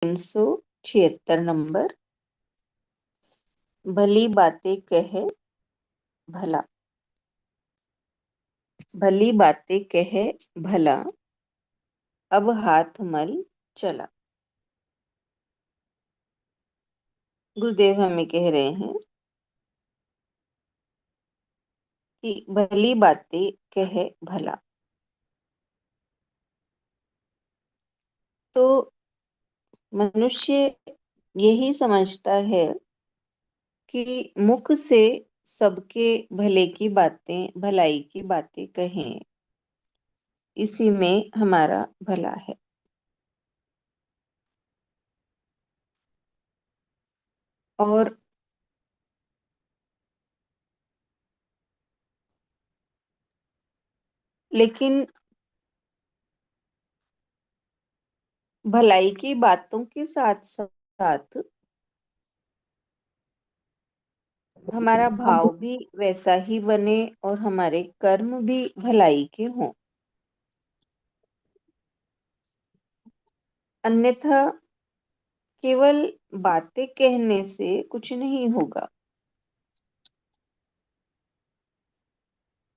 376 number. भली बातें कहे भला। भली बातें कहे भला, अब हाथ मल चला। गुरुदेव हमें कह रहे हैं कि भली बातें कहे भला। तो मनुष्य यही समझता है कि मुख से सबके भले की बातें, भलाई की बातें कहें, इसी में हमारा भला है। और लेकिन भलाई की बातों के साथ साथ हमारा भाव भी वैसा ही बने और हमारे कर्म भी भलाई के हों। अन्यथा केवल बातें कहने से कुछ नहीं होगा।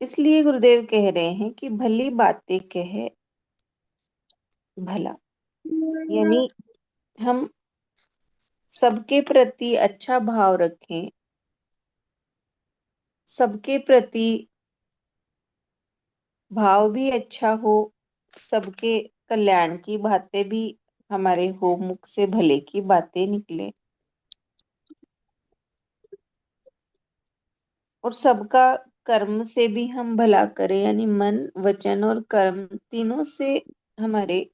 इसलिए गुरुदेव कह रहे हैं कि भली बातें कहे भला। यानी हम सबके प्रति अच्छा भाव रखें, सबके प्रति भाव भी अच्छा हो, सबके कल्याण की बातें भी हमारे हो, मुख से भले की बातें निकले, और सबका कर्म से भी हम भला करें। यानी मन, वचन और कर्म तीनों से हमारे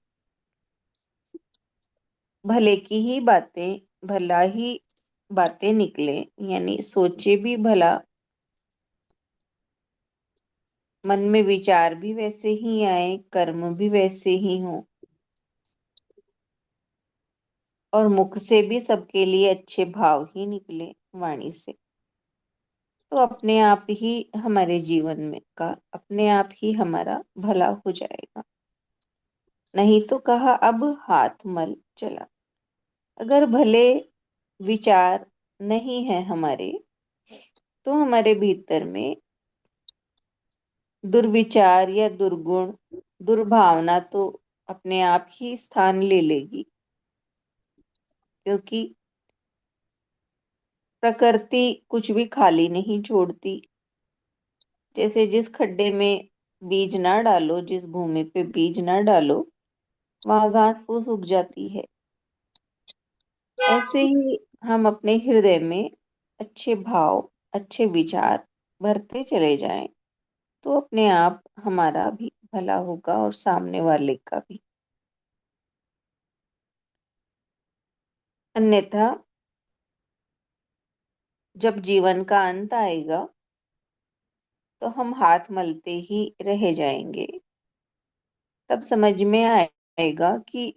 भले की ही बातें, भला ही बातें निकले। यानी सोचे भी भला, मन में विचार भी वैसे ही आए, कर्म भी वैसे ही हो, और मुख से भी सबके लिए अच्छे भाव ही निकले वाणी से। तो अपने आप ही हमारे जीवन में का अपने आप ही हमारा भला हो जाएगा। नहीं तो कहा अब हाथ मल चला। अगर भले विचार नहीं है हमारे, तो हमारे भीतर में दुर्विचार या दुर्गुण, दुर्भावना तो अपने आप ही स्थान ले लेगी। क्योंकि प्रकृति कुछ भी खाली नहीं छोड़ती। जैसे जिस खड्डे में बीज ना डालो, जिस भूमि पे बीज ना डालो, वहां घास फूस उग जाती है। ऐसे ही हम अपने हृदय में अच्छे भाव, अच्छे विचार भरते चले जाएं, तो अपने आप हमारा भी भला होगा और सामने वाले का भी। अन्यथा जब जीवन का अंत आएगा, तो हम हाथ मलते ही रह जाएंगे। तब समझ में आएगा कि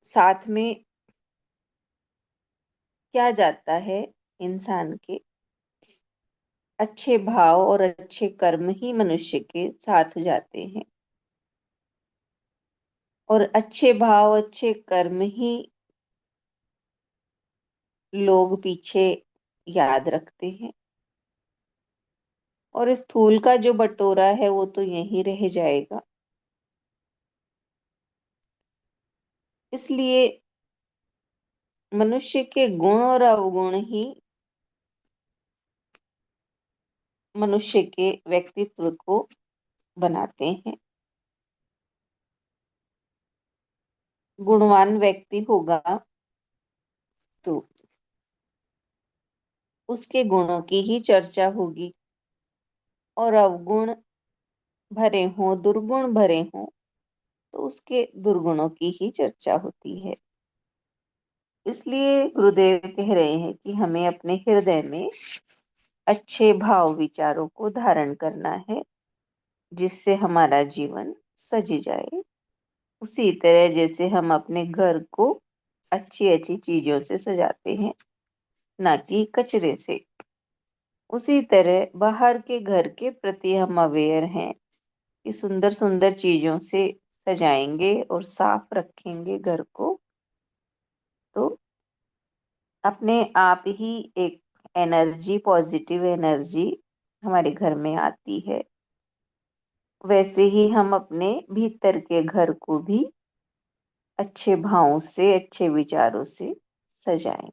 साथ में क्या जाता है इंसान के। अच्छे भाव और अच्छे कर्म ही मनुष्य के साथ जाते हैं, और अच्छे भाव, अच्छे कर्म ही लोग पीछे याद रखते हैं। और इस स्थूल का जो बटोरा है वो तो यहीं रह जाएगा। इसलिए मनुष्य के गुण और अवगुण ही मनुष्य के व्यक्तित्व को बनाते हैं। गुणवान व्यक्ति होगा तो उसके गुणों की ही चर्चा होगी, और अवगुण भरे हों, दुर्गुण भरे हों, तो उसके दुर्गुणों की ही चर्चा होती है। इसलिए गुरुदेव कह रहे हैं कि हमें अपने हृदय में अच्छे भाव विचारों को धारण करना है, जिससे हमारा जीवन सज जाए। उसी तरह जैसे हम अपने घर को अच्छी अच्छी चीजों से सजाते हैं, ना कि कचरे से, उसी तरह बाहर के घर के प्रति हम अवेयर हैं कि सुंदर सुंदर चीजों से सजाएंगे और साफ रखेंगे घर को, तो अपने आप ही एक एनर्जी, पॉजिटिव एनर्जी हमारे घर में आती है। वैसे ही हम अपने भीतर के घर को भी अच्छे भावों से, अच्छे विचारों से सजाएं।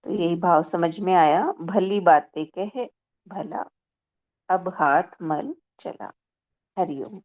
तो यही भाव समझ में आया। भली बातें कहे भला, अब हाथ मल चला। हरिओम।